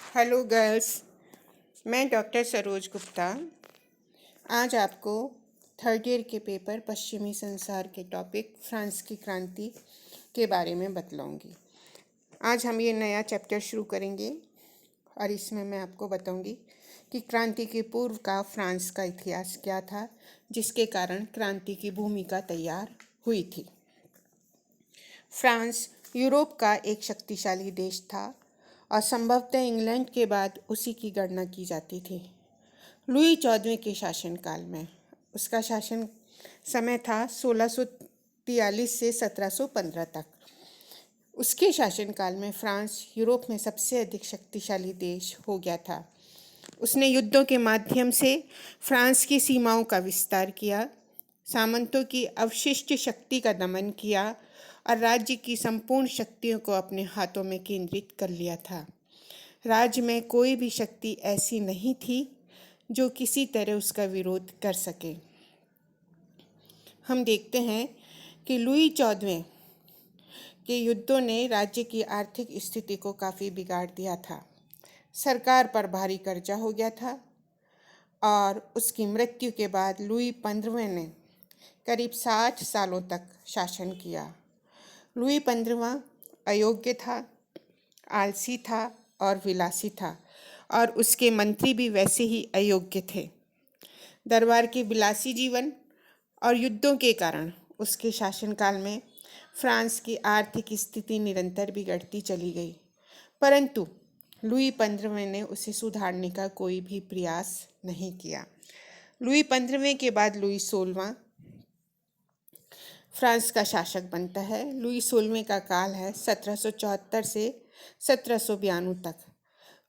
Hello girls. मैं doctor Saroj Gupta आज आपको थर्ड ईयर के पेपर पश्चिमी संसार के टॉपिक फ्रांस की क्रांति के बारे में बतलाऊंगी। आज हम ये नया चैप्टर शुरू करेंगे और इसमें मैं आपको बताऊंगी कि क्रांति के पूर्व का फ्रांस का इतिहास क्या था, जिसके कारण क्रांति की भूमिका तैयार हुई थी। फ्रांस यूरोप का एक शक्तिशाली देश था और संभवतः इंग्लैंड के बाद उसी की गणना की जाती थी। लुई 14वें के शासनकाल में, उसका शासन समय था 1643 से 1715 तक। उसके शासनकाल में फ्रांस यूरोप में सबसे अधिक शक्तिशाली देश हो गया था। उसने युद्धों के माध्यम से फ्रांस की सीमाओं का विस्तार किया, सामंतों की अवशिष्ट शक्ति का दमन किया और राज्य की संपूर्ण शक्तियों को अपने हाथों में केंद्रित कर लिया था। राज्य में कोई भी शक्ति ऐसी नहीं थी जो किसी तरह उसका विरोध कर सके। हम देखते हैं कि लुई 14वें के युद्धों ने राज्य की आर्थिक स्थिति को काफ़ी बिगाड़ दिया था। सरकार पर भारी कर्जा हो गया था और उसकी मृत्यु के बाद लुई 15वें ने करीब 60 सालों तक शासन किया। लुई 15वां अयोग्य था, आलसी था और विलासी था, और उसके मंत्री भी वैसे ही अयोग्य थे। दरबार के विलासी जीवन और युद्धों के कारण उसके शासनकाल में फ्रांस की आर्थिक स्थिति निरंतर बिगड़ती चली गई, परंतु लुई 15वें ने उसे सुधारने का कोई भी प्रयास नहीं किया। लुई 15वें के बाद लुई 16वां फ्रांस का शासक बनता है। लुई 16वें का काल है 1774 से 1792 तक।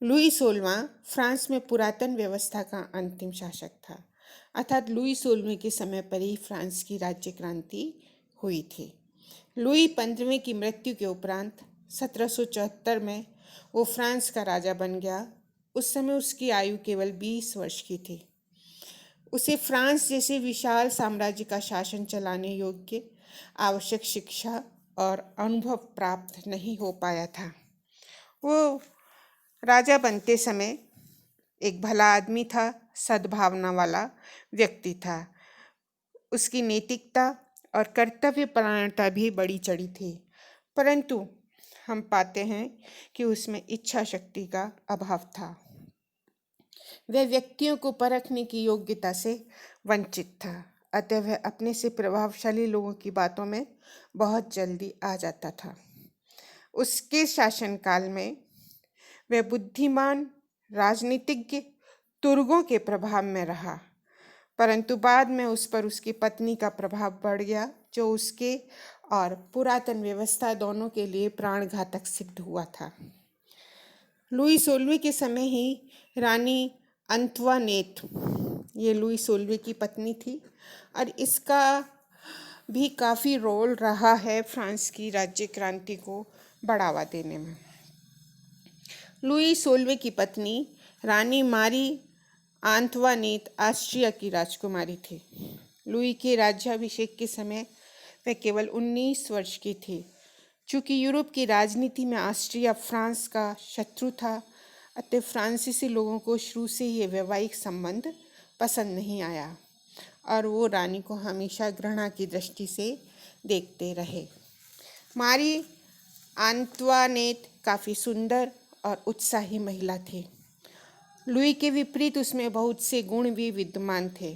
लुई 16वां फ्रांस में पुरातन व्यवस्था का अंतिम शासक था, अर्थात लुई 16वें के समय पर ही फ्रांस की राज्य क्रांति हुई थी। लुई 15वें की मृत्यु के उपरांत 1774 में वो फ्रांस का राजा बन गया। उस समय उसकी आयु केवल 20 वर्ष की थी। उसे फ्रांस जैसे विशाल साम्राज्य का शासन चलाने योग्य आवश्यक शिक्षा और अनुभव प्राप्त नहीं हो पाया था। वो राजा बनते समय एक भला आदमी था, सद्भावना वाला व्यक्ति था। उसकी नैतिकता और कर्तव्य परायणता भी बड़ी चढ़ी थी, परंतु हम पाते हैं कि उसमें इच्छा शक्ति का अभाव था। वह व्यक्तियों को परखने की योग्यता से वंचित था, अतः वह अपने से प्रभावशाली लोगों की बातों में बहुत जल्दी आ जाता था। उसके शासनकाल में वह बुद्धिमान राजनीतिज्ञ तुर्गों के प्रभाव में रहा, परंतु बाद में उस पर उसकी पत्नी का प्रभाव बढ़ गया, जो उसके और पुरातन व्यवस्था दोनों के लिए प्राणघातक सिद्ध हुआ था। लुई 16वें के समय ही रानी अंतवानेत, ये लुई 16वें की पत्नी थी, और इसका भी काफ़ी रोल रहा है फ्रांस की राज्य क्रांति को बढ़ावा देने में। लुई 16वें की पत्नी रानी मारी आंतवानेत ऑस्ट्रिया की राजकुमारी थी। लुई के राज्याभिषेक के समय वह केवल 19 वर्ष की थी। चूँकि यूरोप की राजनीति में ऑस्ट्रिया फ्रांस का शत्रु था, अतः फ्रांसीसी लोगों को शुरू से ये वैवाहिक संबंध पसंद नहीं आया और वो रानी को हमेशा घृणा की दृष्टि से देखते रहे। मारी आंतवानेत काफ़ी सुंदर और उत्साही महिला थी। लुई के विपरीत उसमें बहुत से गुण भी विद्यमान थे,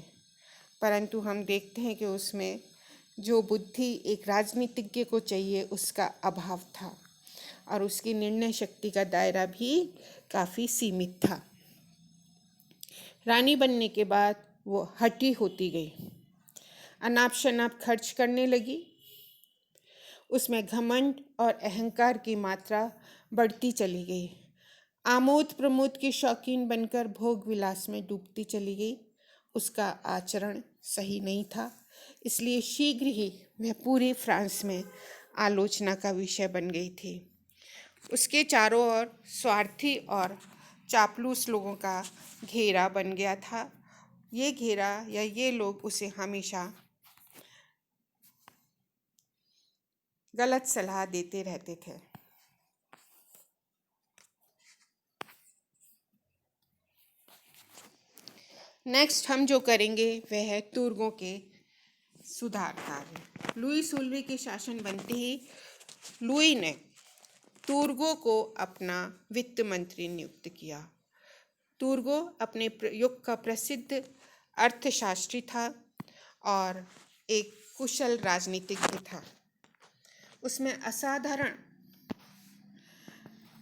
परंतु हम देखते हैं कि उसमें जो बुद्धि एक राजनीतिज्ञ को चाहिए उसका अभाव था और उसकी निर्णय शक्ति का दायरा भी काफ़ी सीमित था। रानी बनने के बाद वो हठी होती गई, अनाप शनाप खर्च करने लगी। उसमें घमंड और अहंकार की मात्रा बढ़ती चली गई। आमोद प्रमोद की शौकीन बनकर भोग विलास में डूबती चली गई। उसका आचरण सही नहीं था, इसलिए शीघ्र ही वह पूरे फ्रांस में आलोचना का विषय बन गई थी। उसके चारों ओर स्वार्थी और चापलूस लोगों का घेरा बन गया था। ये घेरा या ये लोग उसे हमेशा गलत सलाह देते रहते थे। नेक्स्ट हम जो करेंगे वह है तुर्गों के सुधार कार्य। लुई सोलवे के शासन बनते ही लुई ने तुर्गों को अपना वित्त मंत्री नियुक्त किया। तुर्गो अपने युग का प्रसिद्ध अर्थशास्त्री था और एक कुशल राजनीतिज्ञ था। उसमें असाधारण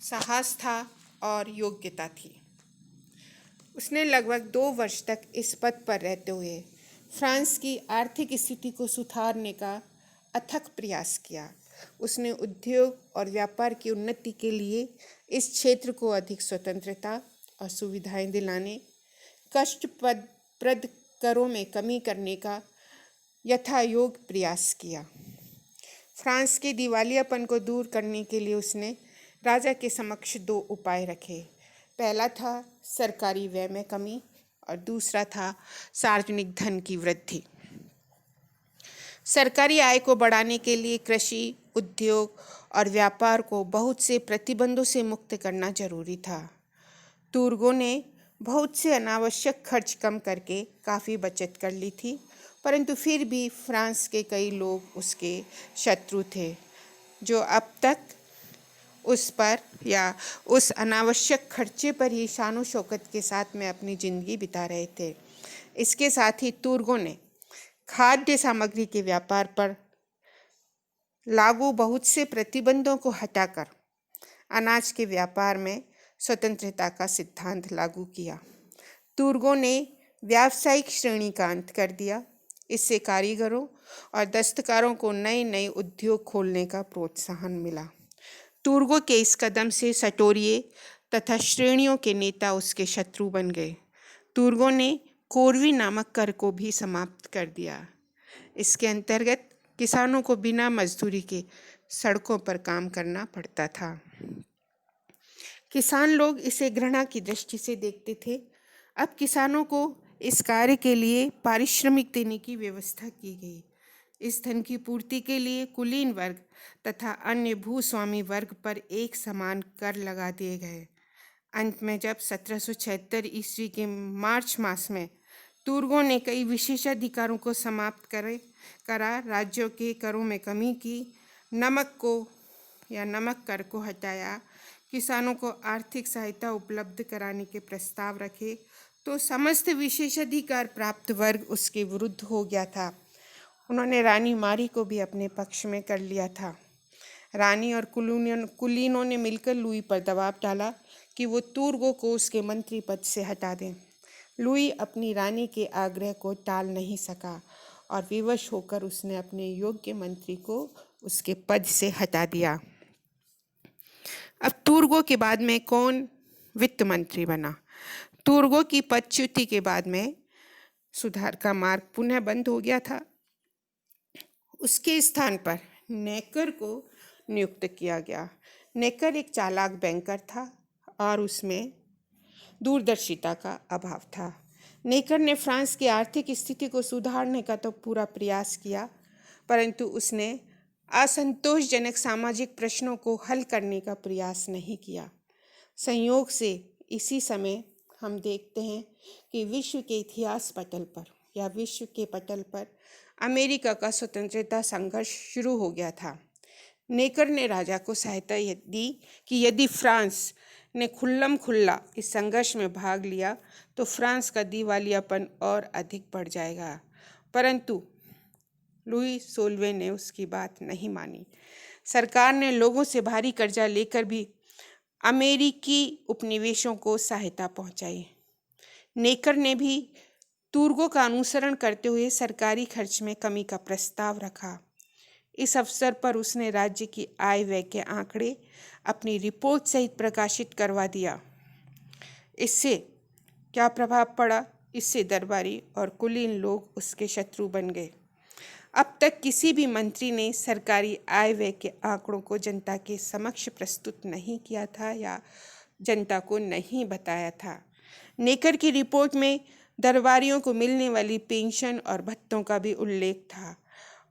साहस था और योग्यता थी। उसने लगभग 2 वर्ष तक इस पद पर रहते हुए फ्रांस की आर्थिक स्थिति को सुधारने का अथक प्रयास किया। उसने उद्योग और व्यापार की उन्नति के लिए इस क्षेत्र को अधिक स्वतंत्रता और सुविधाएं दिलाने, कष्टप्रद करों में कमी करने का यथायोग्य प्रयास किया। फ्रांस के दिवालियापन को दूर करने के लिए उसने राजा के समक्ष 2 उपाय रखे। पहला था सरकारी व्यय में कमी और दूसरा था सार्वजनिक धन की वृद्धि। सरकारी आय को बढ़ाने के लिए कृषि, उद्योग और व्यापार को बहुत से प्रतिबंधों से मुक्त करना जरूरी था। तुर्गों ने बहुत से अनावश्यक खर्च कम करके काफ़ी बचत कर ली थी, परंतु फिर भी फ्रांस के कई लोग उसके शत्रु थे जो अब तक उस पर या उस अनावश्यक खर्चे पर ही शानो शौकत के साथ में अपनी ज़िंदगी बिता रहे थे। इसके साथ ही तुर्गों ने खाद्य सामग्री के व्यापार पर लागू बहुत से प्रतिबंधों को हटाकर अनाज के व्यापार में स्वतंत्रता का सिद्धांत लागू किया। तुर्गों ने व्यावसायिक श्रेणी का अंत कर दिया। इससे कारीगरों और दस्तकारों को नए नए उद्योग खोलने का प्रोत्साहन मिला। तुर्गों के इस कदम से सटोरिये तथा श्रेणियों के नेता उसके शत्रु बन गए। तुर्गों ने कोरवी नामक कर को भी समाप्त कर दिया। इसके अंतर्गत किसानों को बिना मजदूरी के सड़कों पर काम करना पड़ता था। किसान लोग इसे घृणा की दृष्टि से देखते थे। अब किसानों को इस कार्य के लिए पारिश्रमिक देने की व्यवस्था की गई। इस धन की पूर्ति के लिए कुलीन वर्ग तथा अन्य भूस्वामी वर्ग पर एक समान कर लगा दिए गए। अंत में जब 1776 ईस्वी के मार्च मास में तुर्गों ने कई विशेषाधिकारों को समाप्त करा, राज्यों के करों में कमी की, नमक कर को हटाया, किसानों को आर्थिक सहायता उपलब्ध कराने के प्रस्ताव रखे, तो समस्त विशेषाधिकार प्राप्त वर्ग उसके विरुद्ध हो गया था। उन्होंने रानी मारी को भी अपने पक्ष में कर लिया था। रानी और कुलीनों ने मिलकर लुई पर दबाव डाला कि वो तुर्गों को उसके मंत्री पद से हटा दें। लुई अपनी रानी के आग्रह को टाल नहीं सका और विवश होकर उसने अपने योग्य मंत्री को उसके पद से हटा दिया। अब तुर्गों के बाद में कौन वित्त मंत्री बना? तुर्गों की पदच्युति के बाद में सुधार का मार्ग पुनः बंद हो गया था। उसके स्थान पर नेकर को नियुक्त किया गया। नेकर एक चालाक बैंकर था और उसमें दूरदर्शिता का अभाव था। नेकर ने फ्रांस की आर्थिक स्थिति को सुधारने का तो पूरा प्रयास किया, परंतु उसने असंतोषजनक सामाजिक प्रश्नों को हल करने का प्रयास नहीं किया। संयोग से इसी समय हम देखते हैं कि विश्व के इतिहास पटल पर या विश्व के पटल पर अमेरिका का स्वतंत्रता संघर्ष शुरू हो गया था। नेकर ने राजा को सहायता दी कि यदि फ्रांस ने खुल्लम खुल्ला इस संघर्ष में भाग लिया तो फ्रांस का दिवालियापन और अधिक बढ़ जाएगा, परंतु लुई सोलवे ने उसकी बात नहीं मानी। सरकार ने लोगों से भारी कर्जा लेकर भी अमेरिकी उपनिवेशों को सहायता पहुंचाई। नेकर ने भी तुर्गों का अनुसरण करते हुए सरकारी खर्च में कमी का प्रस्ताव रखा। इस अवसर पर उसने राज्य की आय व्यय के आंकड़े अपनी रिपोर्ट सहित प्रकाशित करवा दिया। इससे क्या प्रभाव पड़ा? इससे दरबारी और कुलीन लोग उसके शत्रु बन गए। अब तक किसी भी मंत्री ने सरकारी आय व्यय के आंकड़ों को जनता के समक्ष प्रस्तुत नहीं किया था या जनता को नहीं बताया था। नेकर की रिपोर्ट में दरबारियों को मिलने वाली पेंशन और भत्तों का भी उल्लेख था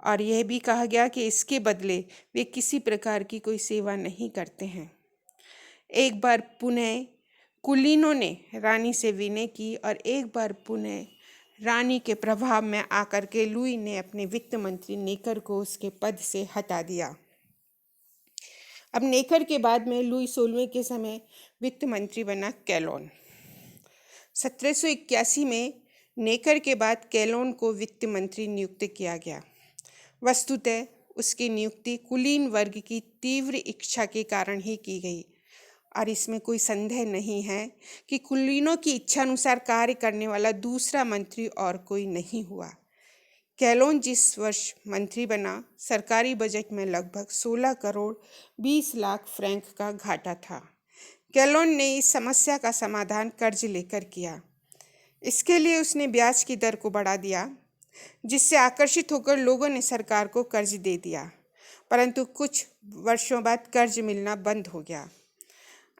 और यह भी कहा गया कि इसके बदले वे किसी प्रकार की कोई सेवा नहीं करते हैं। एक बार पुनः कुलीनों ने रानी से विनय की और एक बार पुनः रानी के प्रभाव में आकर के लुई ने अपने वित्त मंत्री नेकर को उसके पद से हटा दिया। अब नेकर के बाद में लुई 16वें के समय वित्त मंत्री बना कैलोन। 1781 में नेकर के बाद कैलोन को वित्त मंत्री नियुक्त किया गया। वस्तुतः उसकी नियुक्ति कुलीन वर्ग की तीव्र इच्छा के कारण ही की गई और इसमें कोई संदेह नहीं है कि कुलीनों की इच्छा अनुसार कार्य करने वाला दूसरा मंत्री और कोई नहीं हुआ। कैलोन जिस वर्ष मंत्री बना, सरकारी बजट में लगभग 16 करोड़ 20 लाख फ्रैंक का घाटा था। कैलोन ने इस समस्या का समाधान कर्ज लेकर किया। इसके लिए उसने ब्याज की दर को बढ़ा दिया, जिससे आकर्षित होकर लोगों ने सरकार को कर्ज दे दिया, परंतु कुछ वर्षों बाद कर्ज मिलना बंद हो गया।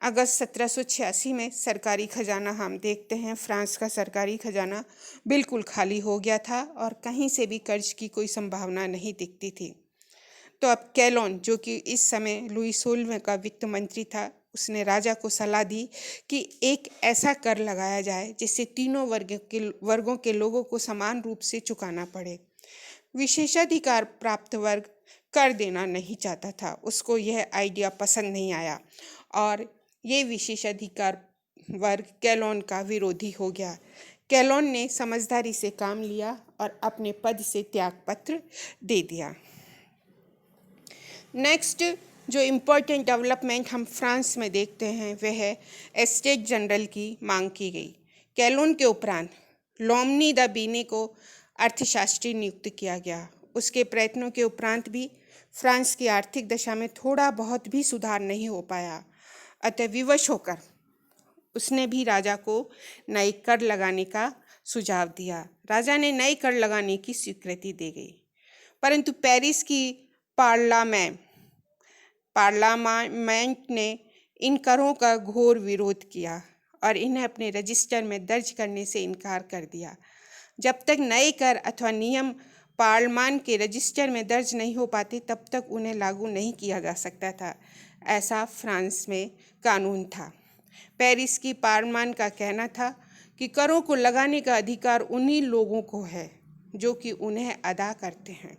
अगस्त 1786 में सरकारी खजाना हम देखते हैं, फ्रांस का सरकारी खजाना बिल्कुल खाली हो गया था और कहीं से भी कर्ज की कोई संभावना नहीं दिखती थी। तो अब कैलोन, जो कि इस समय लुई 16वें का वित्त मंत्री था, उसने राजा को सलाह दी कि एक ऐसा कर लगाया जाए जिससे तीनों वर्गों के लोगों को समान रूप से चुकाना पड़े। विशेषाधिकार प्राप्त वर्ग कर देना नहीं चाहता था, उसको यह आइडिया पसंद नहीं आया और ये विशेषाधिकार वर्ग कैलोन का विरोधी हो गया। कैलोन ने समझदारी से काम लिया और अपने पद से त्यागपत्र दे दिया। नेक्स्ट जो इम्पोर्टेंट डेवलपमेंट हम फ्रांस में देखते हैं वह है एस्टेट जनरल की मांग की गई। कैलोन के उपरांत लोमनी द बीने को अर्थशास्त्री नियुक्त किया गया। उसके प्रयत्नों के उपरांत भी फ्रांस की आर्थिक दशा में थोड़ा बहुत भी सुधार नहीं हो पाया। अतः विवश होकर उसने भी राजा को नए कर लगाने का सुझाव दिया। राजा ने नए कर लगाने की स्वीकृति दे गई, परंतु पेरिस की पार्लियामेंट ने इन करों का घोर विरोध किया और इन्हें अपने रजिस्टर में दर्ज करने से इनकार कर दिया। जब तक नए कर अथवा नियम पार्लियामेंट के रजिस्टर में दर्ज नहीं हो पाते, तब तक उन्हें लागू नहीं किया जा सकता था। ऐसा फ्रांस में कानून था। पेरिस की पार्लियामेंट का कहना था कि करों को लगाने का अधिकार उन्हीं लोगों को है जो कि उन्हें अदा करते हैं।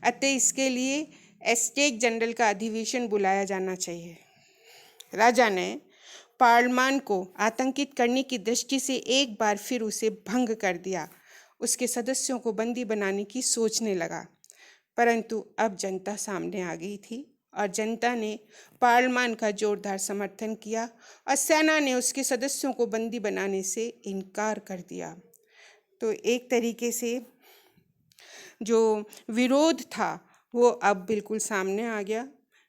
अतः इसके लिए एस्टेट जनरल का अधिवेशन बुलाया जाना चाहिए। राजा ने पार्लियामेंट को आतंकित करने की दृष्टि से एक बार फिर उसे भंग कर दिया। उसके सदस्यों को बंदी बनाने की सोचने लगा, परंतु अब जनता सामने आ गई थी और जनता ने पार्लियामेंट का जोरदार समर्थन किया और सेना ने उसके सदस्यों को बंदी बनाने से इनकार कर दिया। तो एक तरीके से जो विरोध था वो अब बिल्कुल सामने आ गया।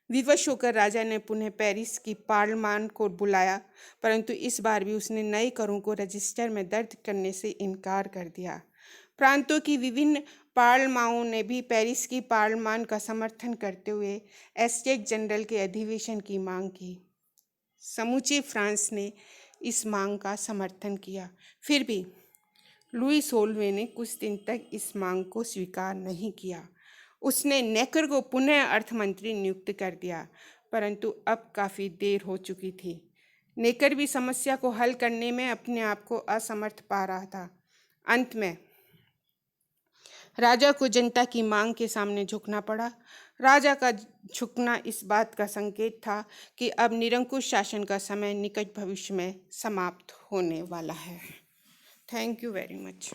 विवश होकर राजा ने पुनः पेरिस की पार्लियामेंट को बुलाया, परंतु इस बार भी उसने नए करों को रजिस्टर में दर्ज करने से इनकार कर दिया। प्रांतों की विभिन्न पार्लियामाओं ने भी पेरिस की पार्लियामेंट का समर्थन करते हुए एस्टेट जनरल के अधिवेशन की मांग की। समूचे फ्रांस ने इस मांग का समर्थन किया। फिर भी लुई 16वें ने कुछ दिन तक इस मांग को स्वीकार नहीं किया। उसने नेकर को पुनः अर्थमंत्री नियुक्त कर दिया, परंतु अब काफ़ी देर हो चुकी थी। नेकर भी समस्या को हल करने में अपने आप को असमर्थ पा रहा था। अंत में राजा को जनता की मांग के सामने झुकना पड़ा। राजा का झुकना इस बात का संकेत था कि अब निरंकुश शासन का समय निकट भविष्य में समाप्त होने वाला है। Thank you very much.